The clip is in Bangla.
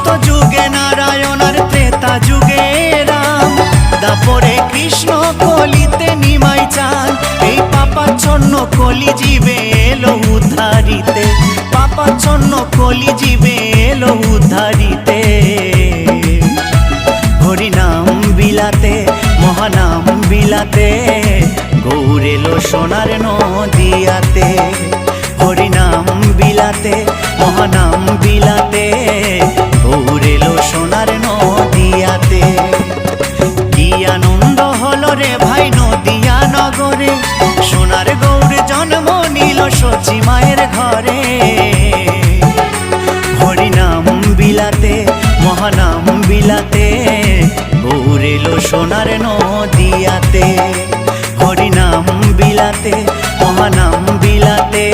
সত্য যুগে নারায়ণ আর ত্রেতা যুগে রাম, দাপরে কৃষ্ণ কলিতে নিমাই চান। এই পাপাচ্ছন্ন কলি জীবে এলো উদ্ধারিতে, পাপাচ্ছন্ন কলি জীবে এলো উদ্ধারিতে। হরিনাম বিলাতে মহানাম বিলাতে, গৌর এলো সোনার নদিয়াতে। হরিনাম বিলাতে মহানাম বিলাতে, গৌর এলো সোনার নদিয়াতে। কি আনন্দ হলো রে ভাই নদিয়া নগরে, সোনার গৌর জন্ম নিল সচি মায়ের ঘরে। হরিনাম বিলাতে মহানাম বিলাতে, গৌর এলো সোনার নদিয়াতে। হরিনাম বিলাতে মহানাম বিলাতে,